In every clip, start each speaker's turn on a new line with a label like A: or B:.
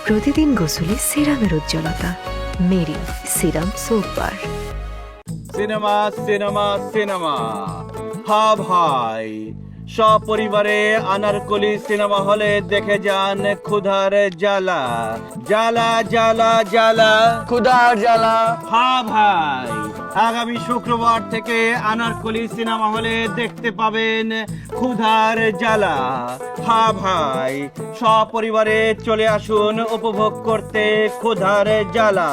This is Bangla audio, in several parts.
A: প্রতিদিন গোসলে সিরামের উজ্জ্বলতা মেরি serum soap bar.
B: Cinema cinema cinema, হ্যাঁ ভাই, সপরিবারে আনারকলি সিনেমা হলে দেখে যান ক্ষুধার জ্বালা, জ্বালা জ্বালা জ্বালা,
C: ক্ষুধার জ্বালা।
B: হ্যাঁ ভাই, আগামী শুক্রবার থেকে আনারকলি সিনেমা হলে দেখতে পাবেন ক্ষুধার জ্বালা। হ্যাঁ ভাই, সপরিবারে চলে আসুন উপভোগ করতে ক্ষুধার জ্বালা।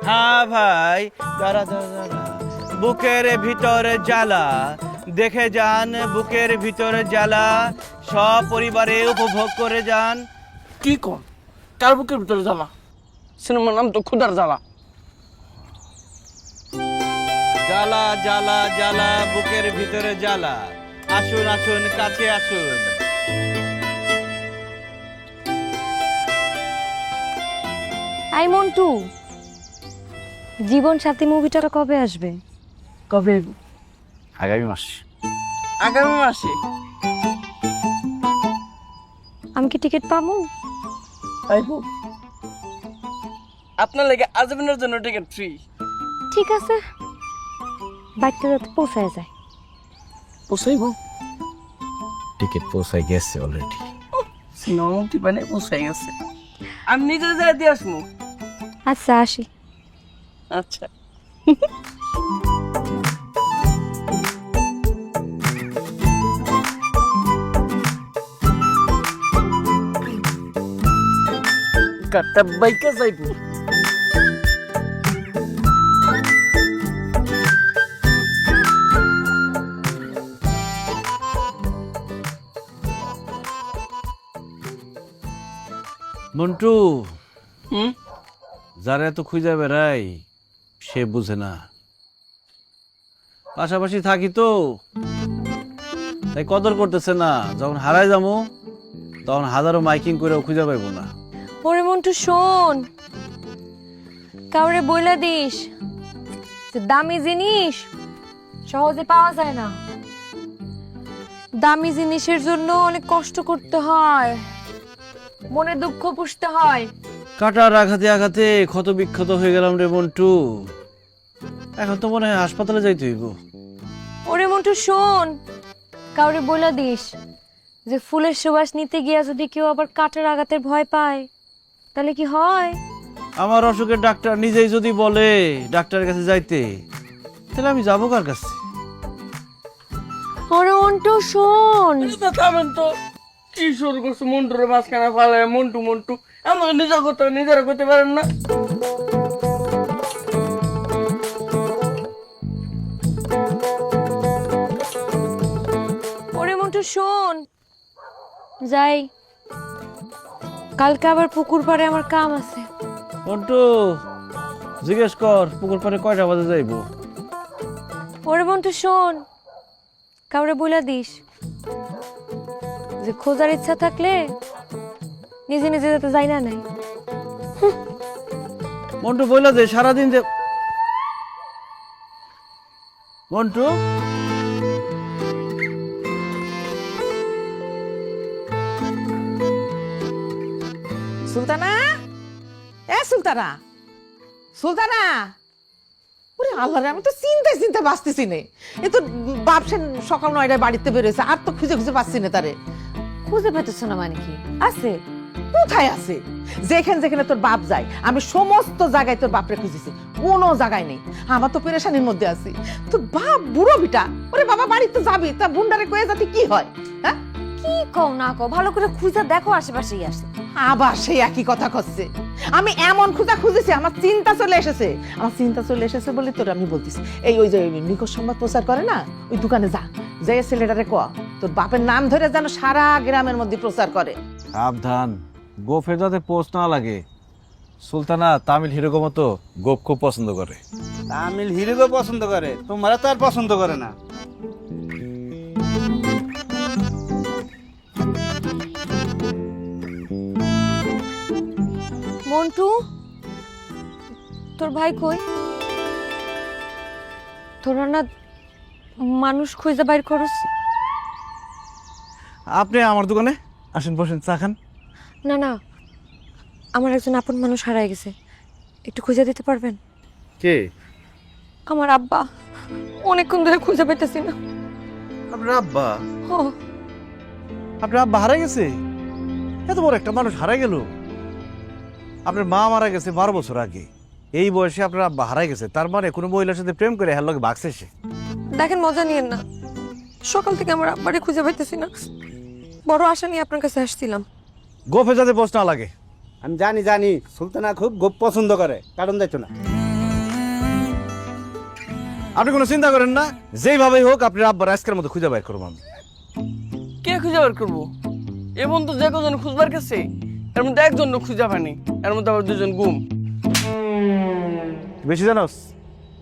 B: হ্যাঁ ভাই, দাঁড়া দাঁড়া দাঁড়া, বুকের ভিতর জ্বালা দেখে যান, বুকের ভিতর জ্বালা, সপরিবারে উপভোগ করে যান।
C: কি কম কার বুকের ভিতরে জ্বালা? সিনেমার নাম তো ক্ষুধার জ্বালা।
B: জ্বালা জ্বালা জ্বালা, বুকের ভিতরে জ্বালা। আসুন আসুন, কাছে আসুন।
D: আই মন্টু, জীবন সাথী মুভিটা কবে আসবে?
C: কবে?
B: আগামী মাস।
C: আগামী মাসে।
D: আমি কি টিকিট পাবো?
C: পাইবো। আপনার লেগে আজীবনের জন্য টিকিট ফ্রি।
D: ঠিক আছে, বাড়িতে যাতে পৌঁছায় যায়।
C: পোষাইব?
B: টিকিট পৌঁছায় গেছে অলরেডি।
C: সিনেমা মুক্তি পানে পোষাই গেছে। আমি নিজে যাই দিয়ে আসবো।
D: আচ্ছা আসি।
C: আচ্ছা। কাটা বাইকা যাইব।
B: মন্টু,
C: হুম?
B: যারা এত খুঁজে বেড়াই সে বুঝে না। পাশাপাশি থাকি তো, তাই কদর করতেছে না। যখন হারায় যাবো তখন হাজারো মাইকিং করেও খুঁজে পাইবো না।
D: ওরে মন্টু শোন, কাউরে বইলা দিস যে দামি জিনিস সহজে পাওয়া যায় না। দামি জিনিসের জন্য অনেক কষ্ট করতে হয়, মনে দুঃখ পুষতে হয়।
B: কাটার আঘাতে আঘাতে ক্ষত বিক্ষত হয়ে গেলাম রে মন্টু। এখন তো মনে হয় হাসপাতালে যাইতে হইব।
D: ওরে মন্টু শোন, কাউরে বইলা দিস যে ফুলের সুবাস নিতে গিয়া যদি কেউ আবার কাটার আঘাতের ভয় পায় তাহলে কি হয়?
B: আমার অসুখের ডাক্তার নিজেই যদি বলে ডাক্তারের কাছে যাইতে, তাহলে আমি যাবো কার কাছে?
D: ওরে মন্টু শোন,
C: থামেন তো। কি শুরু করছো মন্টুর মাঝখানে ফালে? মন্টু মন্টু আমার নিজের কথা নিজেরা করতে পারেন না।
D: ওরে মন্টু শোন, যাই, কালকে আবার পুকুর পাড়ে আমার কাম আছে।
B: মন্টু, জিজ্ঞেস কর পুকুর পাড়ে কয়টা বাজে যাইবো।
D: ওরে মন্টু শোন, কাউরে বইলা দিস যে খোঁজার ইচ্ছা থাকলে নিজে নিজে যেতে যাই না নাই।
B: মন্টু বললো যে সারাদিন যে মন্টু,
E: সুলতানা, এ সুলতানা, সুলতানা, ওরে আল্লাহ রে, আমি তো চিন্তা বাঁচতেছি নে। এ তো বাপ সে সকাল 9টায় বাড়িতে বেরোয়েছে, আর তো খুঁজে খুঁজে পাচ্ছি না তারে।
D: খুঁজে পেতেছ না মানে কি? আছে
E: কোথায় আছে? যেখানে যেখানে তোর বাপ যায় আমি সমস্ত জায়গায় তোর বাপরে খুঁজেছি, কোনো জায়গায় নেই। আমার তো পেরেশানির মধ্যে আছি। তোর বাপ বুড়ো বিটা, ওরে বাবা বাড়িতে তো যাবি, তা বুন্ডারে কয়ে যাতে কি হয়? হ্যাঁ,
D: কি কও না কও, ভালো করে খুঁজে দেখো আশেপাশেই আসে।
E: আবার সেই একই কথা করছে। আমি এমন খোঁজা খুঁজেছি, আমার চিন্তা চলে এসেছে। আমার চিন্তা চলে এসেছে বলে তোর আমি বলতেছি, ওই যে নিকট সংবাদ প্রচার করে না, ওই দোকানে যা, যাই ছেলেটারে ক তোর বাপের নাম ধরে যেন সারা গ্রামের মধ্যে প্রচার করে।
B: সাবধান, গোফের যাতে পোস্ট না লাগে। সুলতানা তামিল হিরোগো মতো গোপ খুব পছন্দ করে।
F: তামিল হিরোকে পছন্দ করে, তোমরা তো আর পছন্দ করে না।
D: মন্টু, তোর ভাই কই? তোরা না মানুষ খুঁজে বাইর করস?
F: আপনি আমার দোকানে আসেন, বসেন, চা খান।
D: না না, আমার একজন আপন মানুষ হারায় গেছে, একটু খুঁজে দিতে পারবেন?
B: কে?
D: আমার আব্বা, অনেকক্ষণ ধরে খুঁজে পেতেছি না।
B: আপনার আব্বা?
D: ও,
F: আপনার আব্বা হারা গেছে? এত বড় একটা মানুষ হারা গেল। আপনার মা মারা গেছে 12 বছর আগে, এই বয়সে আপনার আব্বা হারাই গেছে, তার মানে কোনো মহিলার সাথে প্রেম করে হ্যাঁ লোক বাগছে সে।
D: দেখেন, মজা নিয়েন না, সকাল থেকে আমার আব্বারে খুঁজে পাইতেছি না। বড় আশা নিয়ে আপনার কাছে আসছিলাম।
F: গোফে যাতে বস না লাগে।
G: আমি জানি সুলতানা খুব গোপ পছন্দ করে, কারণ দেখছো না।
F: আপনি কোনো চিন্তা করেন না, যেইভাবেই হোক আপনার আব্বার আজকের মতো খুঁজে বের করবো আমি।
C: কে খুঁজে বের করবো? এবং তো যে কজন খুঁজবার কাছে, এর মধ্যে একজন খুঁজে পায়নি, এর মধ্যে আবার দুজন গুম।
F: বেশি জানোস,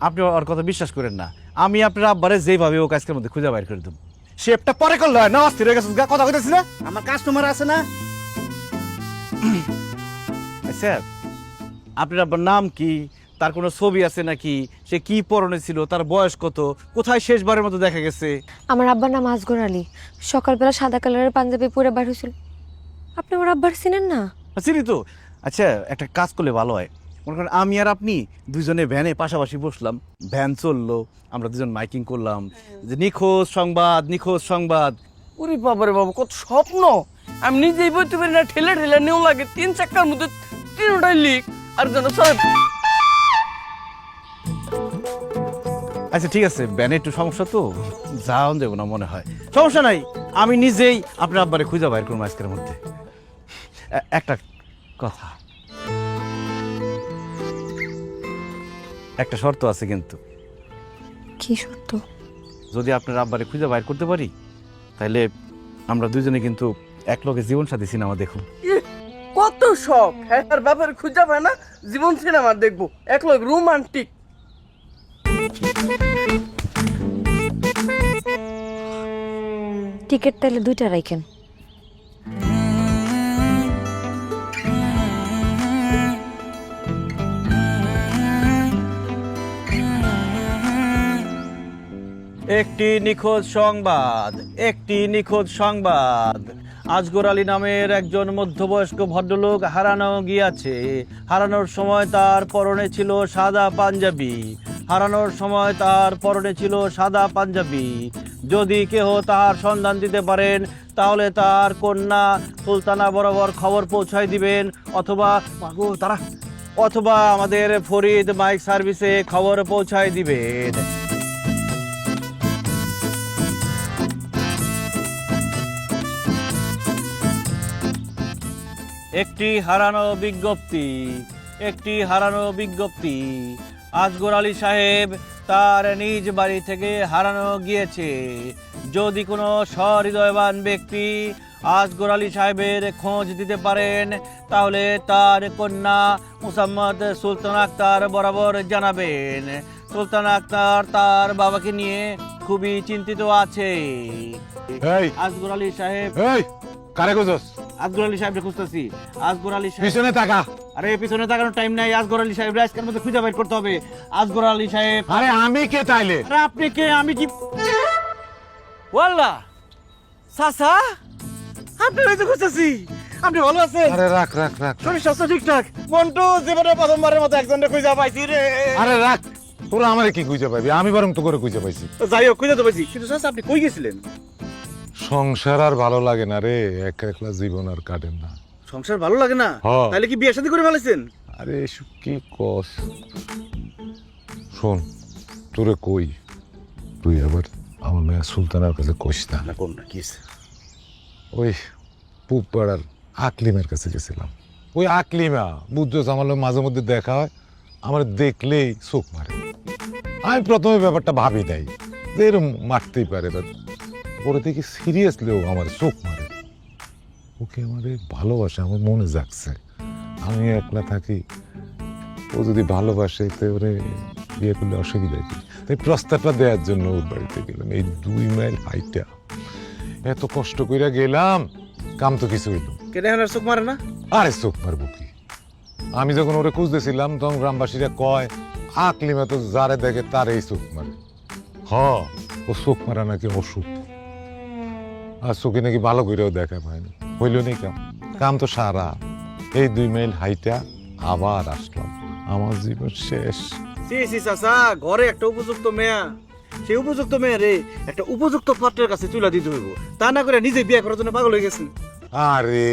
F: আপনি ওর কথা বিশ্বাস করেন না। আমি আপনার আব্বারে যেইভাবে হোক আজকের মধ্যে খুঁজে বের করে দেবো। শেপটা পরে করলে হয় না, অস্থির হয়ে গেছে কথা কইতেছি না।
G: আমার কাস্টমার আছে না?
F: স্যার, আপনার আব্বার নাম কি, তার কোনো ছবি আছে নাকি, সে কি পরনে ছিল, তার বয়স কত, কোথায় শেষবারের মতো দেখা গেছে?
D: আমার আব্বার নাম আসগর আলী, সকালবেলা সাদা কালারের পাঞ্জাবি পরে বাইর হয়েছিল। আপনি আমার আব্বার চিনেন না?
F: চিনি তো। আচ্ছা, একটা কাজ করলে ভালো হয়। মনে করেন আমি আর আপনি দুজনে ভ্যানে পাশাপাশি বসলাম, ভ্যান চললো, আমরা দুজন মাইকিং করলাম যে নিখোঁজ সংবাদ, নিখোঁজ সংবাদ।
C: ওরে বাবারে বাবা, কত স্বপ্ন! আমি নিজেই বলতে পারি না, ঠেলে ঠেলে নেও লাগে। 3 চাকার মধ্যে 3টাই লিক, আর যেন সব।
F: আচ্ছা ঠিক আছে, ভ্যানে একটু সমস্যা তো, যাওয়া দেবো না মনে হয়। সমস্যা নাই, আমি নিজেই আপনার আব্বারে খুঁজে বাইর করবো আজকের মধ্যে। একটা কথা, একটা শর্ত আছে কিন্তু।
D: কি সত্য?
F: যদি আপনার আব্বারে খুঁজে বাইর করতে পারি, তাহলে আমরা দুজনে কিন্তু একলগে জীবন সাথী সিনেমা দেখুন।
C: কত শখ! হ্যাঁ, আর বাবার খুঁজে পায় না, জীবন সিনেমা দেখবো এক লোক রোমান্টিক।
D: টিকিট তাহলে 2টা রাখেন।
F: একটি নিখোঁজ সংবাদ, একটি নিখোঁজ সংবাদ। আজগর আলী নামের একজন মধ্যবয়স্ক ভদ্রলোক হারানো গিয়াছে। হারানোর সময় তার পরনে ছিল সাদা পাঞ্জাবি। হারানোর সময় তার পরনে ছিল সাদা পাঞ্জাবি। যদি কেহ তাহার সন্ধান দিতে পারেন, তাহলে তার কন্যা সুলতানা বরাবর খবর পৌঁছায় দিবেন, অথবা আমাদের ফরিদ মাইক সার্ভিসে খবর পৌঁছায় দিবেন। একটি হারানো বিজ্ঞপ্তি, একটি হারানো বিজ্ঞপ্তি। আজগর আলী সাহেব তার নিজ বাড়ি থেকে হারানো গিয়েছে। যদি কোনো সহৃদয়বান ব্যক্তি আজগর আলী সাহেবের খোঁজ দিতে পারেন, তাহলে তার কন্যা মুসাম্মদ সুলতানা আক্তার বরাবর জানাবেন। সুলতানা আক্তার তার বাবাকে নিয়ে খুবই চিন্তিত আছে। আজগর আলী সাহেব,
H: কারে কইছস?
B: আজগর আলী সাহেব খুঁজতেছি। আজগর আলী সাহেব,
H: পিছনে তাকা।
B: আরে পিছনে তাকানোর টাইম নাই। আজগর আলী সাহেব আজকের মধ্যে খুঁজে বের করতে হবে। আজগর আলী সাহেব।
H: আরে আমি কে তাইলে?
B: আরে আপনি কে? আমি কি?
F: ওয়াল্লাহ সাসা, আপনি হয়তো খুঁজতেছি। আপনি ভালো আছেন?
H: আরে রাখ রাখ রাখ।
F: শরীর স্বাস্থ্য ঠিকঠাক? মন্টু, জীবনে প্রথমবারের মতো একজনের খুঁজে পাইছি রে।
H: আরে রাখ, তোরা আমারে কি খুঁজে পাবি? আমি বরং তো করে খুঁজে পাইছি।
B: যাই হোক, খুঁজে তো পাইছি। কিন্তু চাচা, আপনি কই গেছিলেন?
H: সংসার আর ভালো লাগে না রে, একা একলা জীবন আর কাটে না।
B: সংসার ভালো লাগে না?
H: হ্যাঁ।
B: তাহলে কি বিয়ে শাদী করে ফেলেছেন?
H: আরে এসব কি কস? শোন, তোরে কই, তুই আবার আমার মেয়ে সুলতানার কাছে কইস না।
B: না, কোন না, কি?
H: ওই পুব পাড়ার আকলিমের কাছে গেছিলাম। ওই আকলিমা বুঝছো, আমার লোক মাঝে মধ্যে দেখা হয়, আমার দেখলেই চোখ মারে। আমি প্রথমে ব্যাপারটা ভাবি নাই যে এরকম মারতেই পারে, পরে দেখি সিরিয়াসলিও আমার চোখ মারে। ওকে আমারে ভালোবাসে, আমার মনে জাগছে। আমি একলা থাকি, ও যদি ভালোবাসে তো ওরে বিয়ে করলে অসুবিধা কি? তাই প্রস্তাবটা দেওয়ার জন্য ওর বাড়িতে গেলাম। এই 2 মাইল হাইটা এত কষ্ট কইরা গেলাম, কাম তো কিছু হইল।
B: কেটে হলে চোখ মারে না?
H: আরে চোখ মারবো কি? আমি যখন ওরে খুঁজতেছিলাম তখন গ্রামবাসীরা কয় আকলিমা তো যারে দেখে তার এই চোখ মারে। ও চোখ মারা নাকি অসুখ, আর চোখে নাকি ভালো করেও দেখা পায় না। হইল নেই কাম, কাম তো সারা। এই 2 মাইল হাইটা আবার আসলাম, আমার জীবন শেষ।
B: সি সি চাচা, ঘরে একটা উপযুক্ত মেয়া, সেই উপযুক্ত মেয়ে রে একটা উপযুক্ত পাত্রের কাছে চুলা দিতে হইব, তা না করে নিজে বিয়ে করার জন্য পাগল হয়ে গেছেন।
H: আরে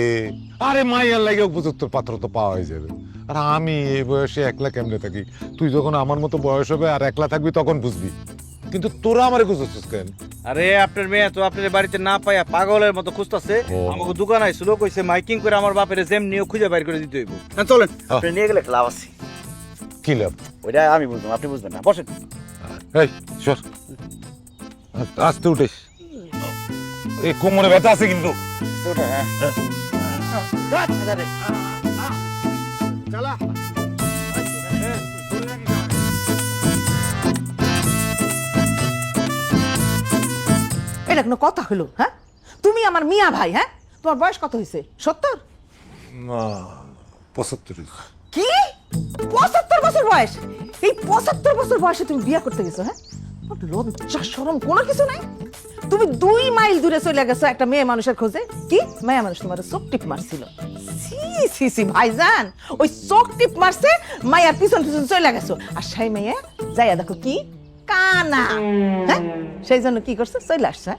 H: আরে মাইয়ার লাগে উপযুক্ত পাত্র তো পাওয়াই যাবে। আর আমি এই বয়সে একলা কেমনে থাকি? তুই যখন আমার মতো বয়স হবে আর একলা থাকবি তখন বুঝবি, কিন্তু তোরা আমারে খুঁজছিস কেন?
B: আরে আপনার মেয়ে তো আপনার বাড়িতে না পাইয়া পাগলের মতো খুঁজতেছে।
H: ও।
B: আমাকে দোকান আইছিল, কইছে মাইকিং করে আমার বাপের জেম নিয়ে খুঁজে বাইর করে দিতে হইব। হ্যাঁ চলেন, আপনি নিয়ে গেলে একটা লাভ আছে।
H: কি লাভ?
B: ওইটা আমি বুঝলাম, আপনি বুঝবেন না, বসেন।
H: এই সর, আস্তে উঠিস, এই কোমরে ব্যথা আছে কিন্তু।
B: ওটা, হ্যাঁ। চালা।
E: এটা কোনো কথা হলো? হ্যাঁ, তুমি আমার মিয়া ভাই, হ্যাঁ, তোমার বয়স কত হয়েছে? 70?
H: 75।
E: কি 75 বছর বয়স? এই 75 বছর বয়সে তুমি বিয়ে করতে গেছো? হ্যাঁ, লজ্জা শরম কোনো কিছু নাই? তুমি 2 মাইল দূরে চলে গেছো একটা মেয়ে মানুষের খোঁজে। কি মেয়ে মানুষ তোমার চোখ টিপ মারছিল? সি সি সি ভাইজান, ওই চোখ টিপ মারছে, মায়ের পিছন পিছন চলে গেছো, আর সেই মেয়ে যাইয়া দেখো কি কানা। হ্যাঁ, সেই জন্য কি করছো? চলে আসছে।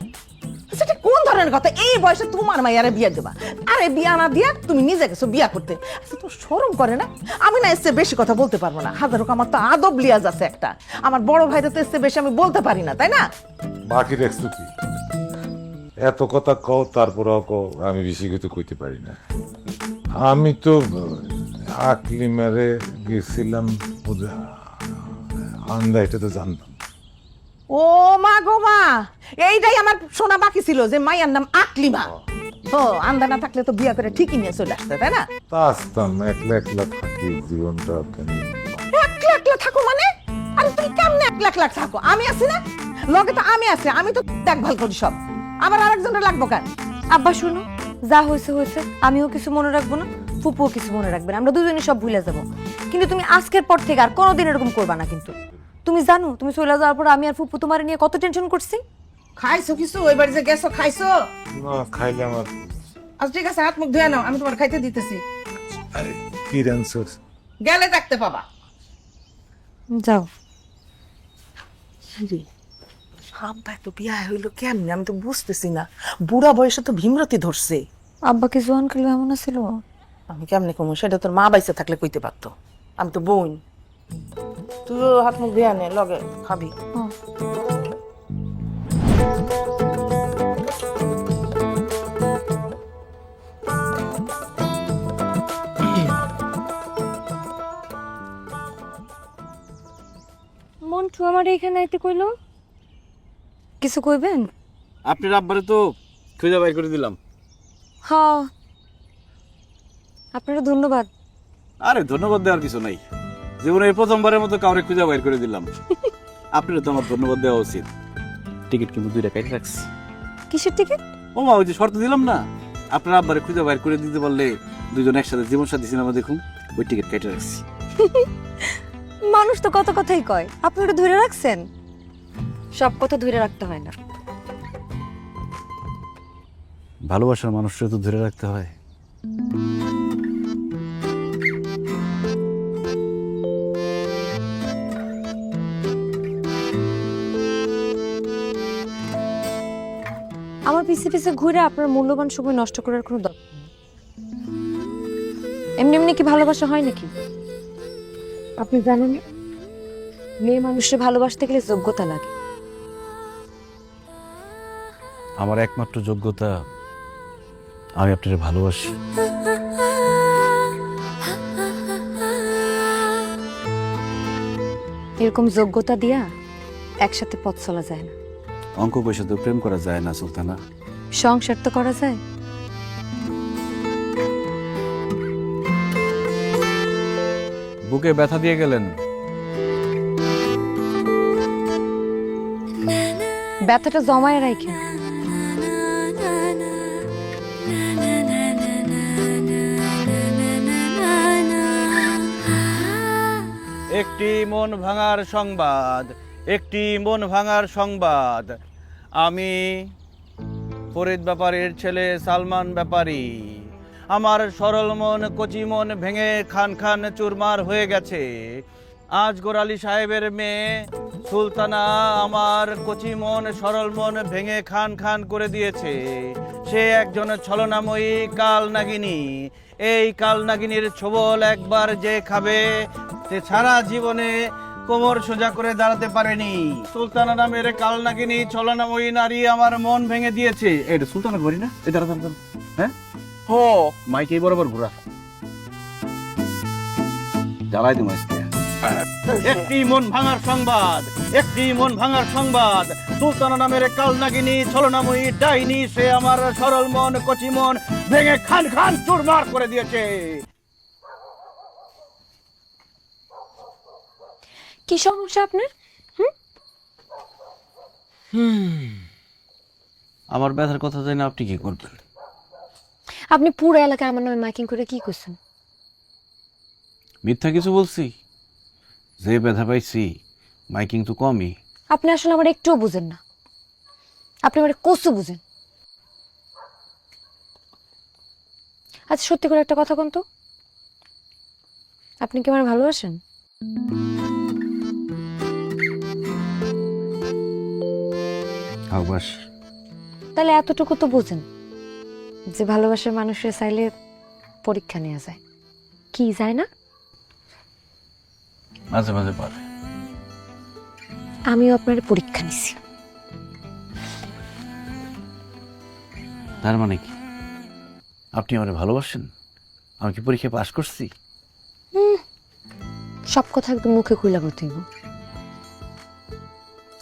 E: সেটা কোন ধরনের কথা? এই বয়সে তোমার মাইয়ারে বিয়ে দেবা? আরে বিয়া না দিয়া তুমি নিজে গেছো বিয়া করতে। আচ্ছা, তো শরম করে না? আমি না এসে বেশি কথা বলতে পারবো না, হাজার হোক আমার তো আদব লিয়াজ আছে একটা। আমার বড় ভাইটা তো এসে বেশি আমি বলতে পারি না, তাই না?
H: বাকি দেখছো কি? এত কথা কও, তারপরেও কও আমি বেশি কিছু কইতে পারি না। আমি তো আকলিমারে গেছিলাম আন্দা, এটা তো জানতাম।
E: ও মা গো মা, এইটাই আমার শোনা বাকি ছিল যে মাইয়ার নাম আকলিমা। ও, আন্দা না থাকলে তো বিয়া করে ঠিকই নিয়ে চলে আসতে, তাই না?
H: তা আসতাম, একলা একলা থাকি, জীবনটা কেন।
E: একলা একলা থাকো মানে? আরে তুমি কেমনে একলা একলা থাকো? আমি আছি না লগে, তো আমি আছি, আমি তো দেখভাল করি সব। আবার আরেকজনের লাগবো কেন?
D: আব্বা শুনো, যা হয়েছে হয়েছে, আমিও কিছু মনে রাখবো না, ফুপুও কিছু মনে রাখবে না, আমরা দুজনই সব ভুলে যাবো। কিন্তু তুমি আজকের পর থেকে আর কোনোদিন এরকম করবা না। কিন্তু তুমি জানো, তুমি চলে যাওয়ার পর আমি আর ফুপু তোমার নিয়ে কত টেনশন করছি।
E: খাইছো কিছু? ওই বাড়ি যে গেছো খাইছো?
H: না খাইলে আমার
E: আচ্ছা ঠিক আছে, হাত মুখ ধুয়ে নাও, আমি তোমার খাইতে দিতেছি।
H: কি অ্যান্সার?
E: গেলে দেখতে পাবা।
D: যাও।
E: রে আব্বা তো বিয়া হইলো কেমনে? আমি তো বুঝতেছি না। বুড়া বয়সে তো ভীমরতি ধরছে।
D: আব্বা কি জোয়ান কালে এমন ছিল?
E: আমি কেমনে কমু? সেটা তোর মা বাইসে থাকলে কইতে পারতো, আমি তো বোন। তুইও হাত মুখ ধুয়ে নে, লগে খাবি।
D: মন্টু আমার এখানে আইতে কইলো, কিছু কইবেন?
B: আপনার আব্বারে তো খুঁজে বাইর করে দিলাম।
D: হ্যাঁ, আপনারা ধন্যবাদ।
B: আরে ধন্যবাদ দেওয়ার কিছু নাই, জীবনে এই প্রথমবারের মতো কাউরে খুঁজে বাইর করে দিলাম। আপনার তো আমার ধন্যবাদ দেওয়া উচিত। টিকিট কিন্তু 2টা কেটে রাখছি।
D: কিসের টিকিট?
B: ও মা, ওই যে শর্ত দিলাম না, আপনার আব্বারে খুঁজে বাইর করে দিতে পারলে দুজন একসাথে জীবন সাথী সিনেমা দেখুন, ওই টিকিট কেটে রাখছি।
D: মানুষ তো কত কথাই কয়, আপনি ওটা ধরে রাখছেন? সব কথা ধরে রাখতে হয় না।
B: ভালোবাসার মানুষটা তো ধরে রাখতে হয়।
D: আমার পিছে পিছে ঘুরে আপনার মূল্যবান সময় নষ্ট করার কোনো দরকার নেই। এমনি এমনি কি ভালোবাসা হয় নাকি? আপনি জানেন না, মেয়ে মানুষের ভালোবাসতে গেলে যোগ্যতা লাগে।
B: আমার একমাত্র যোগ্যতা আমি আপনার ভালোবাসি।
D: এরকম যোগ্যতা দিয়া একসাথে পথ চলা যায় না।
B: অঙ্ক পয়সা তো প্রেম করা যায় না সুলতানা।
D: সংসার তো করা যায়।
F: বুকে ব্যথা দিয়ে গেলেন।
D: ব্যথাটা জমায় রাখেন।
F: একটি মন ভাঙার সংবাদ, একটি মন ভাঙার সংবাদ। আমি ফরিদ ব্যাপারীর ছেলে সালমান ব্যাপারী, আমার সরল মন কচি মন ভেঙে খান খান চুরমার হয়ে গেছে। আজগর আলী সাহেবের মেয়ে সুলতানা আমার কচি মন সরল মন ভেঙে খান খান করে দিয়েছে। সে একজন ছলনাময়ী কাল নাগিনী। এই কাল নাগিনীর ছোবল একবার যে খাবে সে সারা জীবনে কোমর সোজা করে দাঁড়াতে পারেনি। সুলতানা নামের কাল নাগিনী ছলনাময়ী নারী আমার মন ভেঙে দিয়েছে। এটা সুলতানা করি না, এটা হ্যাঁ
C: হো
F: মাইকে বরাবর ঘুরা জ্বালাই দিম আজকে। একটি মন ভাঙার সংবাদ, একটি মন ভাঙার সংবাদ। সুলতানা নামের কাল নাগিনী ছলনাময়ী ডাইনি সে আমার সরল মন কচি মন ভেঙে খান খান চুরমার করে দিয়েছে।
D: কি সমস্যা আপনার?
F: আমার ব্যথার কথা জানি না, আপনি কি করবেন?
D: আপনি পুরো এলাকায় আমার নামে মাইকিং করে কি করছেন?
F: মিথ্যা কিছু বলছি? যে ব্যথা পাইছি মাইকিং তো কমই।
D: আপনি আসলে আমার একটুও বুঝেন না, আপনি আমার কসু বুঝেন। আচ্ছা সত্যি করে একটা কথা কোন তো, আপনি কি আমার ভালোবাসেন?
F: আবাস
D: তাহলে এতটুকু তো বুঝেন যে ভালোবাসার মানুষের চাইলে পরীক্ষা নেওয়া যায়, কি যায় না?
F: মাঝে মাঝে পারে।
D: আমিও আপনার পরীক্ষা নিছি।
F: তার মানে কি আপনি আমারে ভালোবাসেন? আমি কি পরীক্ষা পাশ করছি?
D: সব কথা একদম মুখে খুইলা বলতে হইব,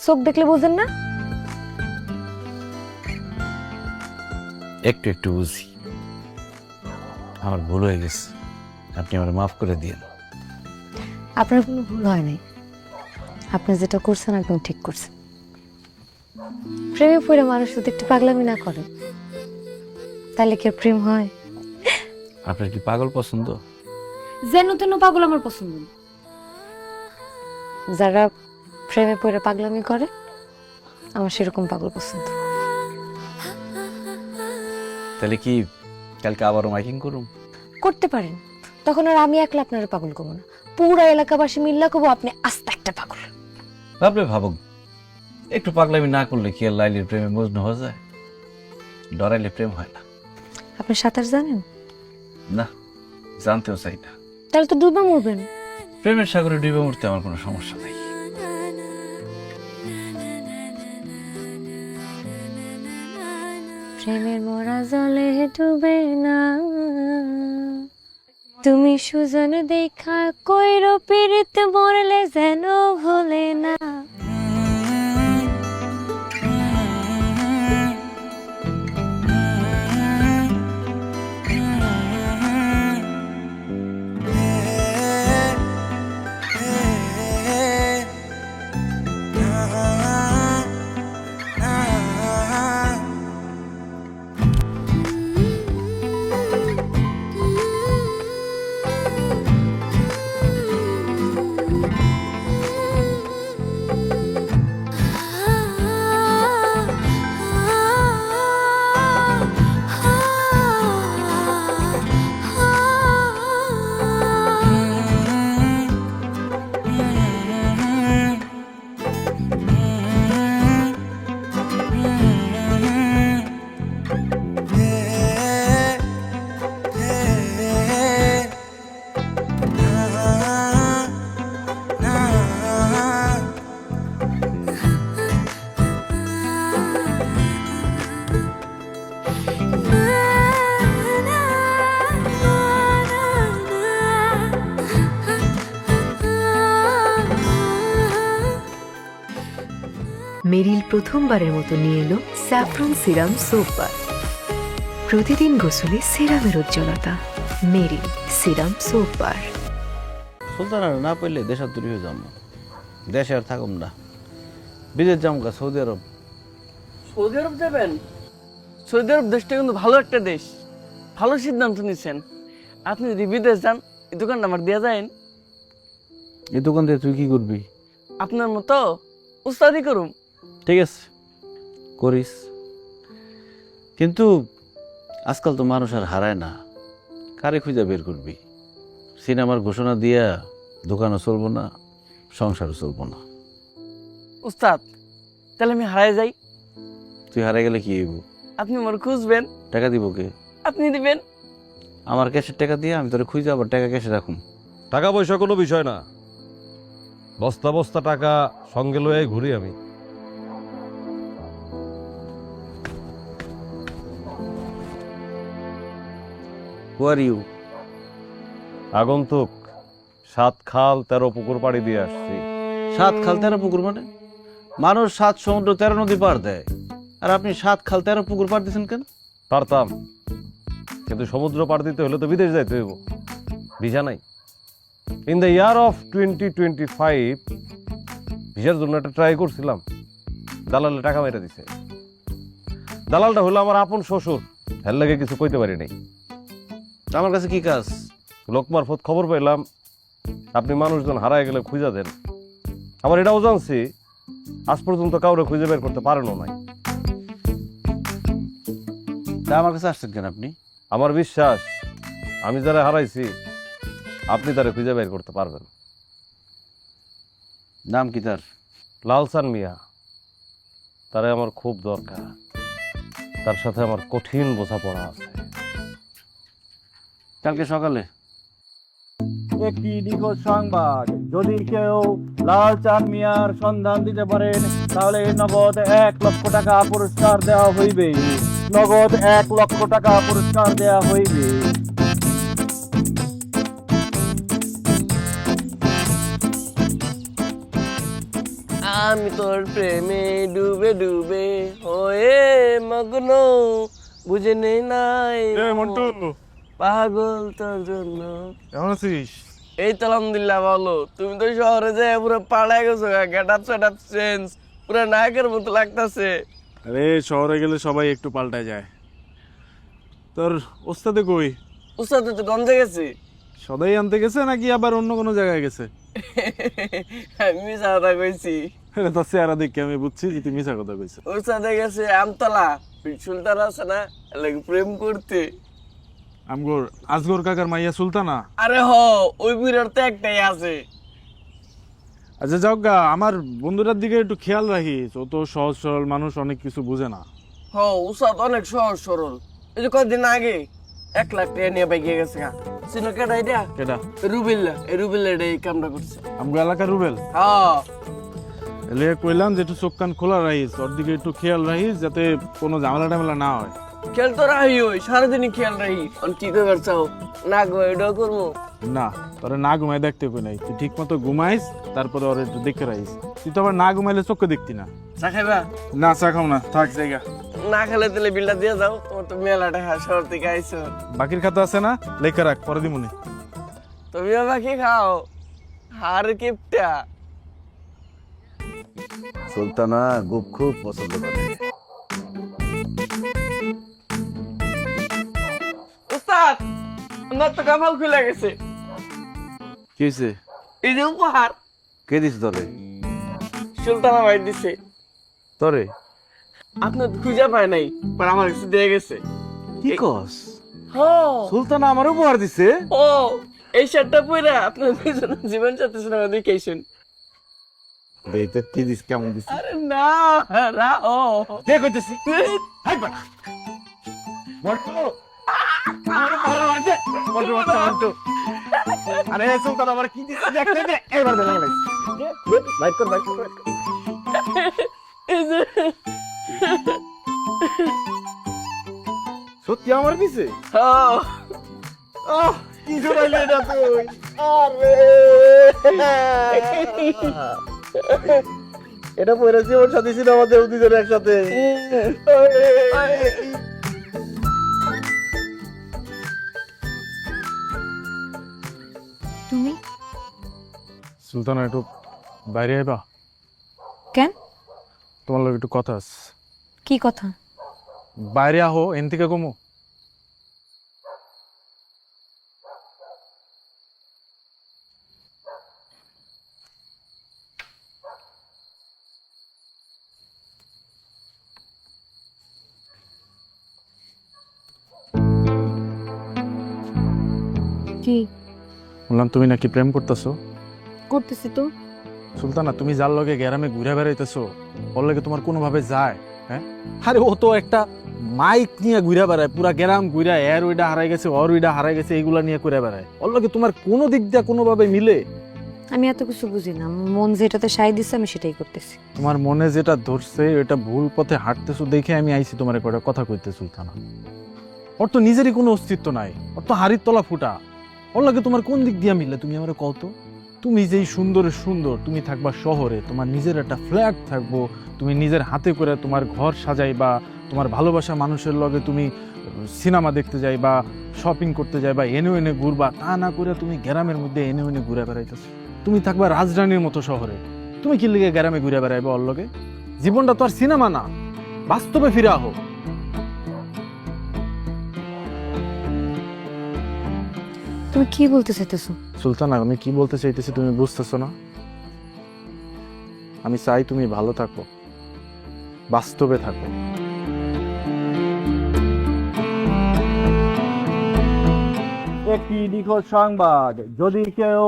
D: চোখ দেখলে বুঝেন না?
F: একটু একটু বুঝি। আমার ভুল হয়ে গেছে, আপনি আমার মাফ করে দিন।
D: আপনার কোনো ভুল হয় নাই, আপনি যেটা করছেন একদম ঠিক করছেন। প্রেমে পড়ে মানুষ যদি একটু পাগলামি না করে তাহলে কি আর প্রেম হয়?
F: আপনার কি পাগল পছন্দ?
D: যেন তেন পাগল আমার পছন্দ না। যারা প্রেমে পড়ে পাগলামি করে আমার সেরকম পাগল পছন্দ।
F: তাহলে কি কালকে আবারও মাইকিং করুন?
D: করতে পারেন, তখন আর আমি একলা আপনার পাগল করবো না, পুরা এলাকাবাসী মিল্লা করবো আপনি আস্তে একটা পাগল।
F: ভাবলে ভাবুক, একটু পাগলামি না করলে কি আর লাইলির প্রেমে মজনু হয়ে যায়? ডরাইলে প্রেম হয় না।
D: আপনি সাঁতার জানেন?
F: না, জানতেও চাই না।
D: তাহলে তো ডুবে মরবেন।
F: প্রেমের সাগরে ডুবে মরতে আমার কোনো সমস্যা নেই।
D: প্রেমের মোরা জলে ডুবে না, তুমি সুজন দেখা কইরো পীড়িত মরলে যেন ভুলে না।
A: মেরিল প্রথমবারের মতো নিয়ে এলো স্যাফরন সিরাম সোপ বার। প্রতিদিন গোসলে সিরামের উজ্জ্বলতা। মেরিল সিরাম সোপ বার।
F: সুলতানা না পাইলে দেশার দূরে হয়ে যাবো, দেশে আর থাকুম না, বিদেশ যাবো গা, সৌদি আরব।
C: সৌদি আরব যাবেন? সৌদি আরব দেশটা কিন্তু ভালো একটা দেশ, ভালো সিদ্ধান্ত নিচ্ছেন। আপনি যদি বিদেশ যান এই দোকানটা আমার দেওয়া যায়?
F: এই দোকান থেকে তুই কি করবি?
C: আপনার মতো উস্তাদি করুম।
F: ঠিক আছে, করিস, কিন্তু আজকাল তো মানুষ আর হারায় না, কারে খুঁজে বের করবি? সিনেমার ঘোষণা দিয়া দোকানও চলবো না, সংসারও চলবো না।
C: উস্তাদ, তাহলে আমি হারাই যাই?
F: তুই হারাই গেলে কি হইব?
C: আপনি আমার খুঁজবেন,
F: টাকা দিব কে?
C: আপনি দিবেন।
F: আমার ক্যাশের টাকা দিয়ে আমি তোরে খুঁজে আবার টাকা ক্যাশে রাখুন।
I: টাকা পয়সা কোনো বিষয় না, বস্তা বস্তা টাকা সঙ্গে লয়ে ঘুরি আমি।
F: হু আর ইউ?
I: আগন্তুক, 7 খাল 13 পুকুর পাড়ি দিয়ে আসছি।
F: 7 খাল 13 পুকুর মানে? মানুষ 7 সমুদ্র 13 নদী পার দেয়, আর আপনি 7 খাল 13 পুকুর পার দিচ্ছেন কেন?
I: পারতাম, কিন্তু সমুদ্র পার দিতে হলে তো বিদেশ যাইতে হইব, ভিসা নাই। ইন দ্য ইয়ার অফ 2025 ভিসার জন্য একটা ট্রাই করছিলাম, দালালে টাকা মেরে দিছে। দালালটা হলো আমার আপন শ্বশুর, হের লাগে কিছু কইতে পারি নাই।
F: আমার কাছে কি কাজ?
I: লোক মারফত খবর পাইলাম আপনি মানুষজন হারায় গেলে খুঁজা দেন। আমার এটাও জানছি আজ পর্যন্ত কাউরে খুঁজে বের করতে পারেনও নাই।
F: তা আমার কাছে আসছেন কেন আপনি?
I: আমার বিশ্বাস আমি যারা হারাইছি আপনি তারা খুঁজে বের করতে পারবেন।
F: নাম কি তার?
I: লালসান মিয়া, তারে আমার খুব দরকার। তার সাথে আমার কঠিন বোঝাপড়া আছে।
F: কালকে সকালে
B: একটি নিখোঁজ সংবাদ, যদি কেউ লালচাঁদ মিয়ার সন্ধান দিতে পারেন তাহলে নগদ 1 লক্ষ টাকা পুরস্কার দেওয়া হইবে। নগদ 1 লক্ষ টাকা পুরস্কার দেওয়া হইবে।
C: আমি তোর প্রেমে ডুবে ডুবে হয়ে মগ্ন, বুঝে নেই নাই পাগল তোর জন্য।
B: কেমন আছিস?
C: এই তো আলহামদুলিল্লাহ ভালো। তুমি তো শহরে যে পুরো পাড়ায় গেছো, get up set up change, পুরো নায়কের মতো লাগতাছে।
J: আরে শহরে গেলে সবাই একটু পাল্টায় যায়। তোর ওস্তাদে কই?
C: উস্তাদ তো গঞ্জে গেছে।
J: সদাই আনতে গেছে নাকি আবার অন্য কোনো জায়গায় গেছে?
C: আমি মিশা কথা কইছি।
J: তোর চেহারা দেখে আমি বুঝছি যে তুই মিশা কথা কইছিস।
C: উস্তাদে গেছে আমতলা, সুলতান আছে না, লাগে প্রেম করতে।
J: আমগোর আজগর কাকার মাইয়া সুলতানা?
C: আরে হ, ওই বিরাট তো একটাই আছে।
J: আচ্ছা যাও গা, আমার বন্ধুটার দিকে একটু খেয়াল রাখিস, ও তো সহজ সরল মানুষ, অনেক কিছু বুঝে না।
C: হ, উস্তাদ অনেক সহজ সরল। এই যে কয়েকদিন আগে 1 লাখ টাকা নিয়ে বাইকে গেছে গা। চিনো কেটা এটা?
J: কেটা?
C: রুবিল্লা। এই রুবিল্লা এই কামটা করছে।
J: আমগো এলাকার রুবেল?
C: হ্যাঁ।
J: এলে কইলাম যে একটু চোখ কান খোলা রাখিস, ওর দিকে একটু খেয়াল রাখিস যাতে কোনো ঝামেলা টামেলা না হয়।
C: খেয়াল তো রাহি, ওই সারাদিনই খেয়াল রাহি। কি করবার চাও? না গো, এটাও করবো
J: না, তোরা না ঘুমাই দেখতে কই নাই, তুই ঠিক মতো ঘুমাইস, তারপরে ওর একটু দেখে রাখিস। তুই তো আবার না ঘুমাইলে চোখে দেখতি না।
C: চা খাইবা?
J: না চা খাও না, থাক জায়গা।
C: না খেলে তাহলে বিলটা দিয়ে যাও, তোমার তো মেলাটা শহর থেকে আইসো।
J: বাকির খাতা আছে না, লেখা রাখ, পরে দিমুনি।
C: তুমিও বাকি খাও। হার কিপটা।
F: সুলতানা গুপ খুব পছন্দ করে।
C: উস্তাদ, আমার তো কপাল খুলে গেছে।
F: কি হয়েছে?
C: এই যে উপহার
F: কে দিস তোরে?
C: সুলতানা ভাই দিছে।
F: তোরে?
C: আপনার খুঁজে পায় নাই, পর আমার কাছে দিয়ে গেছে।
F: কি কস?
C: হ্যাঁ।
F: সুলতানা আমার উপহার দিছে?
C: ও, এই শার্টটা পরে আপনার দুজনের জীবন সাথী সিনেমা দেখেছেন।
F: এইটা কি দিস, কেমন দিস?
C: আরে না, ও
F: কে কইতেছি?
C: হাই বাড়া।
F: আরে সুলতান আমার কি দিস দেখতে দে, এবার দে লাগলাই। লাইক কর, লাইক কর।
C: এই যে
F: সত্যি আমার দিছে?
C: হ্যাঁ।
F: আহ, কি জোরাইলে এটা তুই? আরে এটা পরে জীবন সাথী ছিল আমাদের দুজনের একসাথে।
D: তুমি
J: সুলতানা একটু বাইরে আইবা,
D: কেন?
J: তোমার লোক একটু কথা আছে।
D: কি কথা?
J: বাইরে আহো, এন থেকে কমো।
D: কি
J: বললাম তুমি নাকি প্রেম করতেছো?
D: করতেছি তো?
J: সুলতানা, তুমি যার লগে গ্রামে ঘুরে বেড়াইতেছো ওর লগে তোমার কোনোভাবে যায়? হ্যাঁ, আরে ও তো একটা মাইক নিয়ে ঘুরে বেড়ায়, পুরা গ্রাম ঘুরে, এর ওইটা হারাই গেছে, ওর ওইটা হারাই গেছে, এইগুলা নিয়ে ঘুরে বেড়ায়। ওর লগে তোমার কোনো দিক দিয়ে কোনোভাবে মিলে?
D: আমি এত কিছু বুঝি না, আমার মন যেটাতে সায় দিচ্ছে আমি সেটাই করতেছি।
J: তোমার মনে যেটা ধরছে ওটা ভুল পথে হাঁটতেছো দেখে আমি আইছি তোমার কয়টা কথা কইতে। সুলতানা, ওর তো নিজেরই কোনো অস্তিত্ব নাই, ওর তো হাড়ির তলা ফুটা। ওর লাগে তোমার কোন দিক দিয়ে মিলে তুমি আমার কত? তুমি যেই সুন্দরের সুন্দর, তুমি থাকবা শহরে, তোমার নিজের একটা ফ্ল্যাট থাকবো, তুমি নিজের হাতে করে তোমার ঘর সাজাইবা, তোমার ভালোবাসা মানুষের লগে তুমি সিনেমা দেখতে যাইবা, শপিং করতে যাইবা, এনে এনে ঘুরবা। তা না করে তুমি গ্রামের মধ্যে এনে এনে ঘুরে বেড়াইতেছো। তুমি থাকবা রাজধানীর মতো শহরে, তুমি কি লিগে গ্রামে ঘুরে বেড়াইবা ওর লগে? জীবনটা তো আর সিনেমা না, বাস্তবে ফিরে আহো।
D: তুমি কি বলতে চাইতেছো?
J: সুলতানা, আমি কি বলতে চাইতেছি তুমি বুঝতেছো না? আমি চাই তুমি ভালো থাকো, বাস্তবে থাকো।
F: একটি নিখোঁজ সংবাদ, যদি কেউ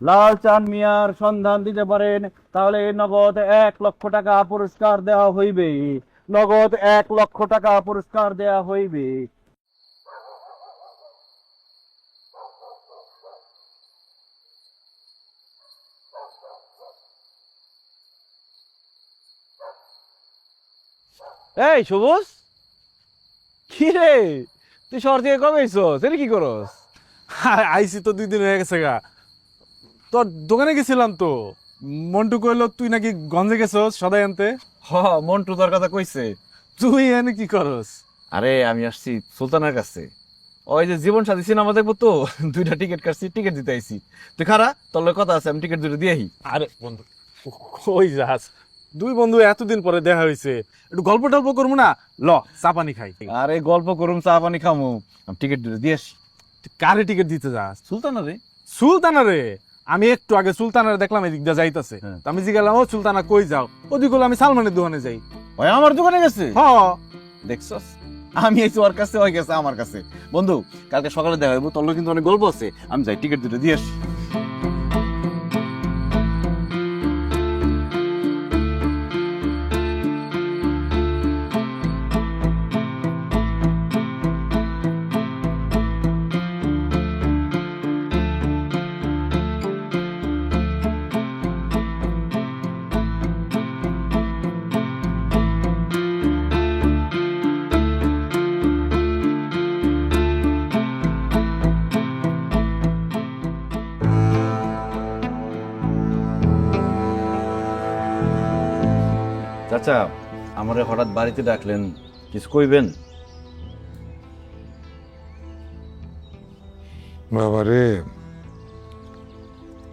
F: লালচাঁদ মিয়ার সন্ধান দিতে পারেন তাহলে নগদ 1 লক্ষ টাকা পুরস্কার দেওয়া হইবে। নগদ 1 লক্ষ টাকা পুরস্কার দেওয়া হইবে। এই সবুজ, কি রে তুই শহর থেকে কবে আইছস? এটা কি করস?
J: আইসি তো 2 দিন হয়ে গেছে গা। তোর দোকানে গেছিলাম তো, মন্টু কইলো তুই নাকি গঞ্জে গেছস সদাই আনতে।
B: হ, মন্টু তোর কথা কইছে।
J: তুই এনে কি করস?
B: আরে আমি আসছি সুলতানের কাছে, ওই যে জীবন সাথী সিনেমা দেখবো তো, 2টা টিকিট কাটছি, টিকিট দিতে আইছি। তুই খারা, তোর লগে কথা আছে, আমি টিকিট 2টা দিয়ে আহি।
J: আরে বন্ধু, কই যাস? 2 বন্ধু এতদিন পরে দেখা হইছে, একটু গল্প টল্প করবো না? ল, চা পানি খাই।
B: আরে গল্প করুম, চা পানি খামু, আমি টিকিট 2টা দিয়ে আসি।
J: তুই কারে টিকিট দিতে যাস?
B: সুলতানা রে।
J: সুলতানা রে? আমি একটু আগে সুলতানারে দেখলাম এদিক দিয়ে যাইতাছে।
B: হ্যাঁ।
J: তো আমি জিজ্ঞাসা, ও সুলতানা কই যাও? ওদিক হলো আমি সালমানের দোকানে যাই।
B: ওই আমার দোকানে গেছে?
J: হ,
B: দেখছস, আমি আইছি ওর কাছে, ওই গেছে আমার কাছে। বন্ধু, কালকে সকালে দেখা হইব, তোর লগে কিন্তু অনেক গল্প আছে, আমি যাই টিকিট 2টা দিয়ে আসি। চাচা, আমারে হঠাৎ বাড়িতে ডাকলেন, কিছু কইবেন?
H: বাবারে,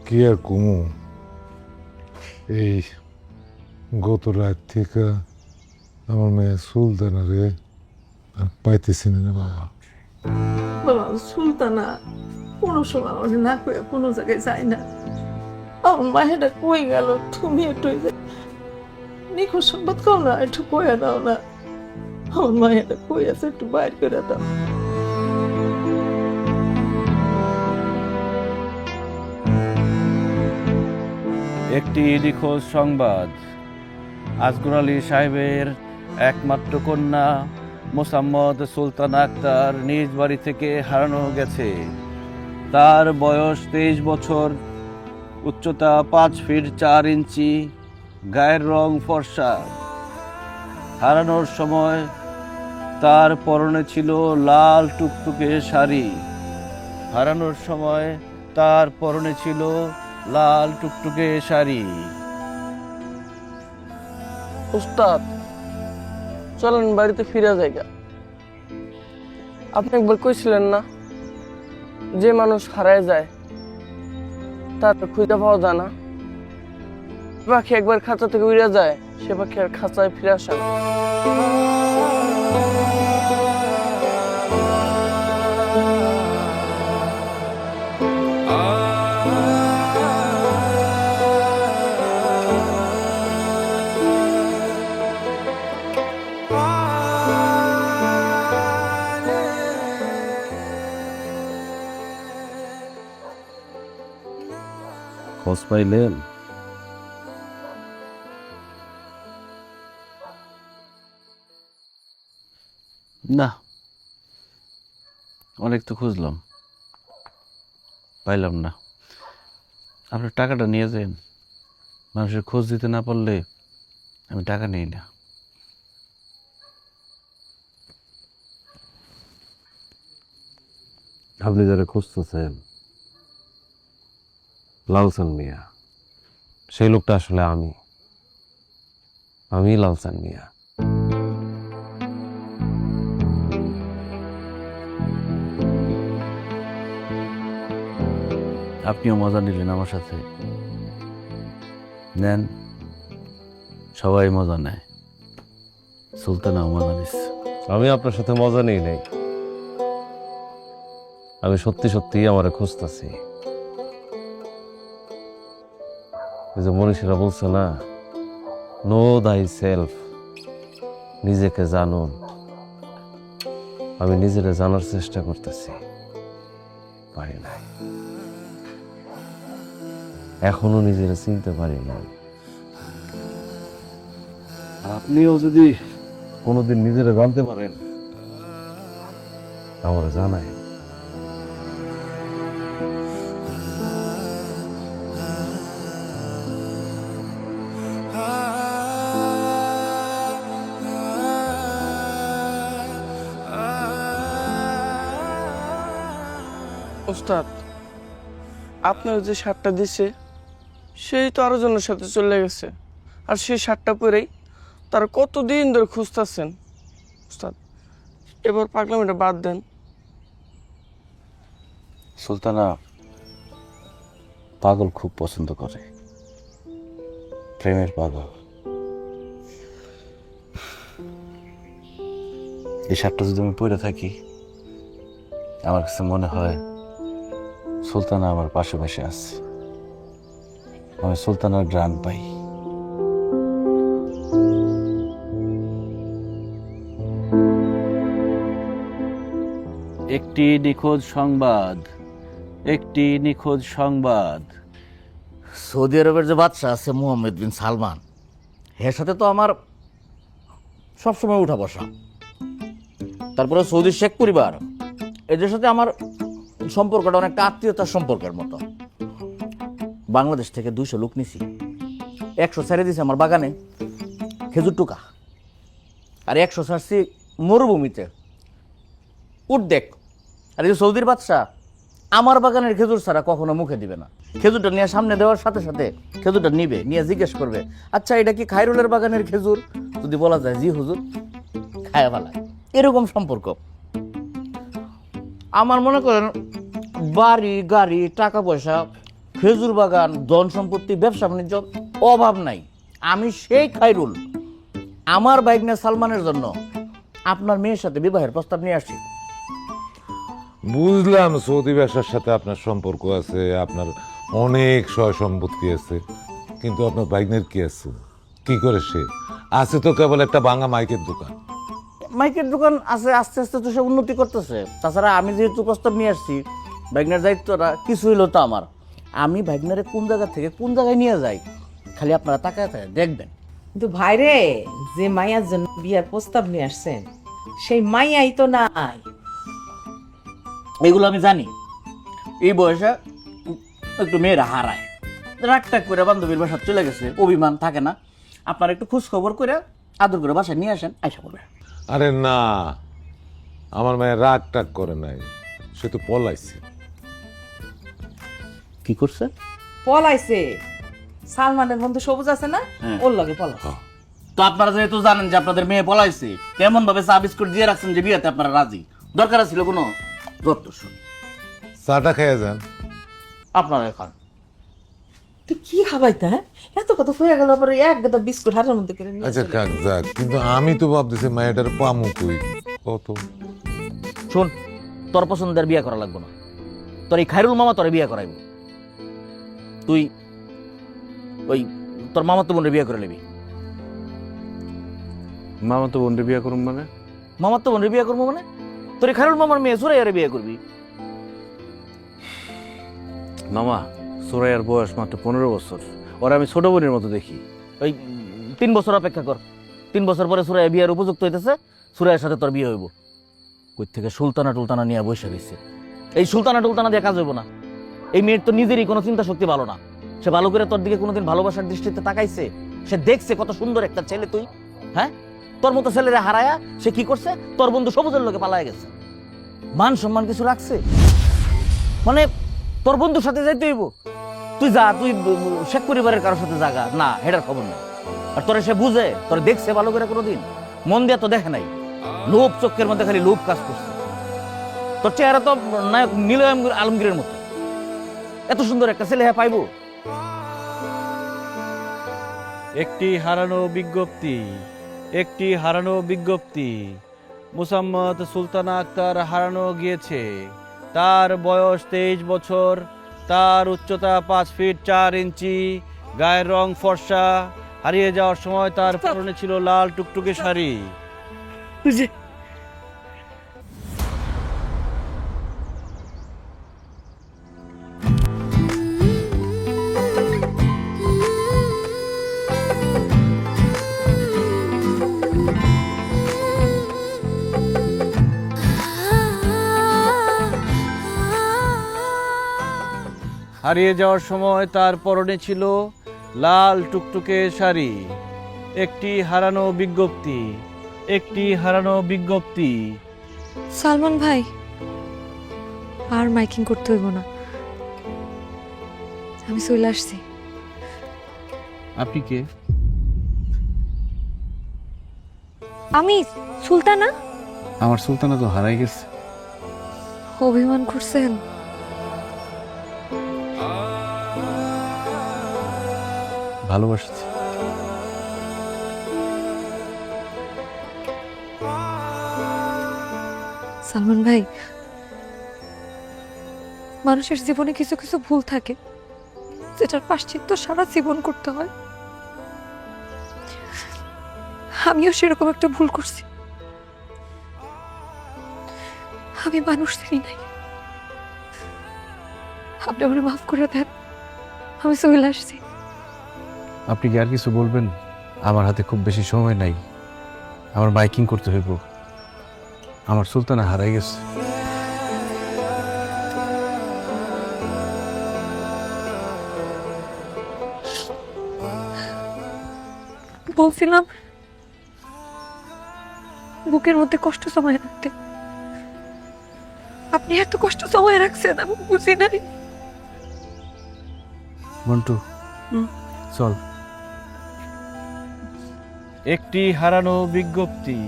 H: কি আর কমু, এই গত রাত থেকে আমার মেয়ে সুলতানারে আর পাইতেছি না রে বাবা।
E: বাবা, সুলতানা কোনো সময় আমাকে না কয়ে কোনো জায়গায় যায় না। আমার মায়েরা কই গেল, তুমি একটু নিখোঁজ সংবাদ কও না, একটু কয়ে দাও না। আমার মায়েরা কই আছে, একটু বাইর করে দাও।
F: একটি নিখোঁজ সংবাদ, আসগর আলী সাহেবের একমাত্র কন্যা মোসাম্মদ সুলতানা আক্তার নিজ বাড়ি থেকে হারানো গেছে। তার বয়স 23 বছর, উচ্চতা 5 ফিট 4 ইঞ্চি, গায়ের রং ফর্সা। হারানোর সময় তার পরনে ছিল লাল টুকটুকে শাড়ি। হারানোর সময় তার পরনে ছিল লাল টুকটুকে শাড়ি।
C: উস্তাদ, চলেন বাড়িতে ফিরে যাইগা। আপনি একবার কইছিলেন না, যে মানুষ হারায় যায় তার খুঁজে পাওয়া যায় না। পাখি একবার খাঁচা থেকে উড়ে যায়, সে পাখি আর খাঁচায় ফিরে আসে না।
I: খোঁজ পাইলেন?
F: না, অনেক তো খুঁজলাম, পাইলাম না। আপনার টাকাটা নিয়ে যান। মানুষের খোঁজ দিতে না পারলে আমি টাকা নিই না।
I: আপনি যারা খুঁজতেছেন লালসান মিয়া, সেই লোকটা আসলে আমি লালসান মিয়া।
F: আপনিও মজা নিলেন আমার সাথে। নেন, সবাই মজা নেয়, সুলতানাও মজা নিচ্ছে।
I: আমি আপনার সাথে মজা নেই নাই, আমি সত্যি সত্যি আমারে খুঁজতেছি। যে মনীষীরা বলছে না, নো দাই সেলফ, নিজেকে জানুন। আমি নিজেরে জানার চেষ্টা করতেছি, পারি নাই, এখনো নিজেরে চিনতে পারি না। আপনিও যদি কোনোদিন নিজেরে জানতে পারেন আমার জানাই।
C: ওস্তাদ, আপনার যে শার্টটা দিছে সেই তো আরো জনের সাথে চলে গেছে, আর সেই শার্টটা পরেই তারা কতদিন ধরে খুঁজতেছেন। ওস্তাদ, এবার পাগলামিটা বাদ দেন।
F: সুলতানা পাগল খুব পছন্দ করে, প্রেমের পাগল। এই শার্টটা যদি আমি পরে থাকি, আমার কাছে মনে হয় সুলতানা আমার পাশে বসে আছে, আমি সুলতানার গ্রান পাই। একটি নিখোঁজ সংবাদ, একটি নিখোঁজ সংবাদ।
K: সৌদি আরবের যে বাদশা আছে মোহাম্মদ বিন সালমান, এর সাথে তো আমার সবসময় উঠা বসা। তারপরে সৌদি শেখ পরিবার, এদের সাথে আমার সম্পর্কটা অনেকটা আত্মীয়তার সম্পর্কের মতো। বাংলাদেশ থেকে 200 লোক নিছি, 100 ছেড়ে দিছে আমার বাগানে খেজুর টুকা, আর 100 ছাড়ছি মরুভূমিতে উঠ দেখ। আর এই সৌদির বাদশা আমার বাগানের খেজুর ছাড়া কখনো মুখে দিবে না। খেজুরটা নিয়ে সামনে দেওয়ার সাথে সাথে খেজুরটা নিবে, নিয়ে জিজ্ঞেস করবে, আচ্ছা এটা কি খায়রুলের বাগানের খেজুর? যদি বলা যায় জি হুজুর, খায়া ফেলায়। এরকম সম্পর্ক। আমার মনে করেন বাড়ি গাড়ি টাকা পয়সা খেজুর বাগান ধন সম্পত্তি ব্যবসা বাণিজ্য অভাব নাই। আমি সেই খায়রুল আমার বাইকনা সালমানের জন্য আপনার মেয়ের সাথে বিবাহের প্রস্তাব নিয়ে আসছি।
H: বুঝলাম সৌদি ব্যবসার সাথে আপনার সম্পর্ক আছে, আপনার অনেক সয় সম্পত্তি আছে, কিন্তু আপনার বাইকনের কি আছে? কি করে সে আছে? তো কেবল একটা ভাঙা মাইকের দোকান।
K: মাইকের দোকান আছে, আস্তে আস্তে তো সে উন্নতি করতেছে। তাছাড়া আমি যেহেতু প্রস্তাব নিয়ে আসছি, বাইকনার দায়িত্বটা কিছু হইলো তো আমার। আমি বাইকনারে কোন জায়গা থেকে কোন জায়গায় নিয়ে যাই, খালি আপনারা তাকায় থাকে দেখবেন।
E: কিন্তু ভাইরে, যে মাইয়ার জন্য বিয়ার প্রস্তাব নিয়ে আসছেন সেই মাইয়াই তো নাই।
K: এগুলো আমি জানি। এই বয়সে একটু মেয়েরা হারায়, রাগটাগ করে বান্ধবীর বাসা চলে গেছে, অভিমান থাকে না। আপনারা একটু খোঁজ খবর করে আদর করে বাসায় নিয়ে আসেন, আইসা করবে।
H: আরে না, আমার মেয়ে রাগ টাগ করে নাই, সে তো পলাইছে।
K: কি করছে?
E: পলাইছে। সালমানের বন্ধু সবুজ আছে না, ওর লগে পলাইছে।
K: তো আপনারা যেহেতু জানেন যে আপনাদের মেয়ে পলাইছে, কেমন ভাবে চা বিস্কুট দিয়ে রাখছেন যে বিয়েতে আপনারা রাজি? দরকার ছিল কোনো যত
H: চাটা খেয়ে যান।
K: আপনারা এখন
E: তুই কি খাবাইতে? হ্যাঁ, এত কথা হয়ে গেল পরে এক গাদা বিস্কুট হাতের মধ্যে করে নিয়ে
H: আচ্ছা কাক যাক, কিন্তু আমি তো ভাবতেছি মায়েটার পামু কই কত।
K: শোন, তোর পছন্দের বিয়ে করা লাগবে না। তোর এই খায়রুল মামা তোরে বিয়ে করাইব। তুই ওই তোর মামা তো বোনের বিয়ে করে নিবি।
J: মামা তো বোনরে বিয়ে করুম মানে?
K: মামার তো বোনের বিয়ে করবো মানে তোর এই খায়রুল মামার মেয়ে সুরাইয়ারে বিয়ে করবি।
J: মামা,
F: সুরাইয়ার বয়স মাত্র 15 বছর, ওরা আমি ছোট বোনের মতো দেখি।
K: ওই 3 বছর অপেক্ষা কর, 3 বছর পরে সুরাইয়া বিয়ের উপযুক্ত হইতেছে, সুরাইয়ার সাথে তোর বিয়ে হইব। কই থেকে সুলতানা টুলতানা নিয়ে বসে গেছে। এই সুলতানা টুলতানা দিয়ে কাজ হইব না। এই মেয়ের তো নিজেরই কোনো চিন্তা শক্তি ভালো না। সে ভালো করে তোর দিকে কোনোদিন ভালোবাসার দৃষ্টিতে তাকাইছে? সে দেখছে কত সুন্দর একটা ছেলে তুই, হ্যাঁ? তোর মতো ছেলেরা হারায়া সে কি করছে? তোর বন্ধু সবুজের লোকে পালায় গেছে। মান সম্মান কিছু রাখছে? মানে তোর বন্ধুর সাথে যাইতে হইব? তুই যা, তুই শেখ পরিবারের কারোর সাথে জাগা না, হেটার খবর নেই। আর তোরে সে বুঝে, তোরে দেখছে ভালো করে কোনোদিন? মন দিয়া তো দেখে নাই, লোভ চোখের মধ্যে খালি লোভ কাজ করছে। তোর চেহারা তো নায়ক নীলম আলমগীরের মতো। এত সুন্দর একটা ছেলে হ্যাঁ পাইবো?
F: একটি হারানো বিজ্ঞপ্তি, একটি হারানো বিজ্ঞপ্তি। মুসাম্মদ সুলতানা আক্তার হারানো গিয়েছে। তার বয়স 23 বছর, তার উচ্চতা 5 ফিট 4 ইঞ্চি, গায়ের রং ফর্সা। হারিয়ে যাওয়ার সময় তার পরনে ছিল লাল টুকটুকে শাড়ি। হারিয়ে যাওয়ার সময় তার পরনে ছিল লাল টুকটুকে শাড়ি। একটি হারানো বিজ্ঞপ্তি, একটি হারানো বিজ্ঞপ্তি।
D: সালমান ভাই, আর মাইকিং করতে হইব না, আমি চলে আসছি।
F: আপনি কে?
D: আমি সুলতানা।
F: আমার সুলতানা তো হারাই গেছে।
D: অভিমান করছেন?
F: ভালোবাসছি।
D: সালমান ভাই, মানুষের জীবনে কিছু কিছু ভুল থাকে যেটার প্রায়শ্চিত্ত সারা জীবন করতে হয়। আমিও সেরকম একটা ভুল করছি। আমি মানুষ চিনি নাই। আপনি আমাকে মাফ করে দেন, আমি চলে আসছি।
F: আপনি কি আর কিছু বলবেন? আমার হাতে খুব বেশি সময় নাই, আমার বাইকিং করতে হইব। আমার সুলতানা হারাই গেছে।
D: বলছিলাম বুকের মধ্যে কষ্ট জমায় রাখতে। আপনি এত কষ্ট জমায় রাখছেন আমি বুঝি নাই।
F: মন্টু, চল। একটি হারানো বিজ্ঞপ্তি,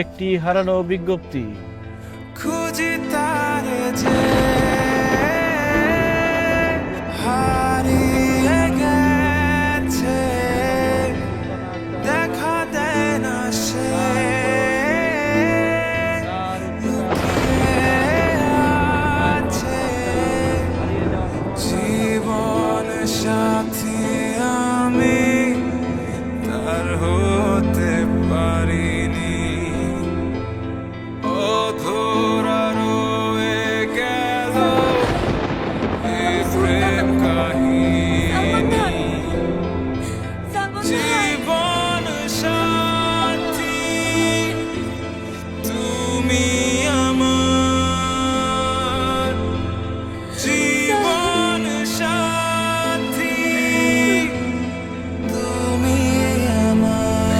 F: একটি হারানো বিজ্ঞপ্তি।
L: খুঁজি তারে যে হারিয়ে গেছে, দেখা দেয় না সে, লুকিয়ে আছে জীবন সাথী আমি, তার হতে পারিনি। অধরা রয়ে গেল এই প্রেম কাহিনী, জীবন সাথী তুমি আমার, জীবন সাথী তুমি আমার।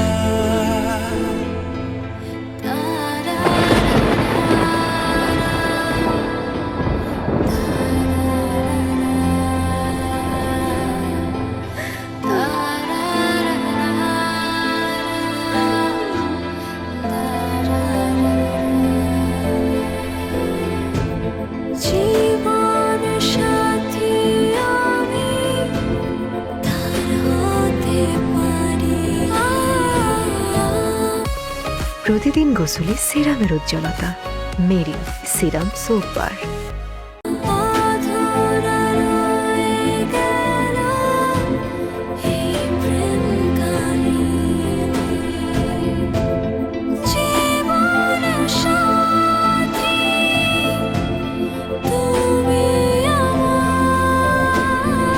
M: জীবন সাথী আমি, তার হতে পারি।
A: প্রতিদিন গোসলে সিরামের উজ্জ্বলতা মেরি সিরাম সোপ বার।
M: অধরা রয়ে গেল এই প্রেম কাহিনী, জীবন সাথী তুমি আমার।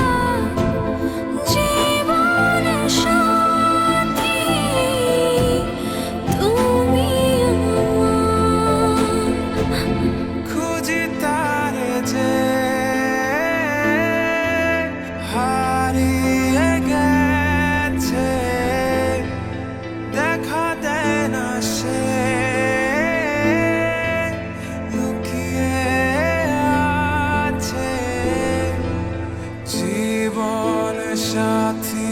L: সাথী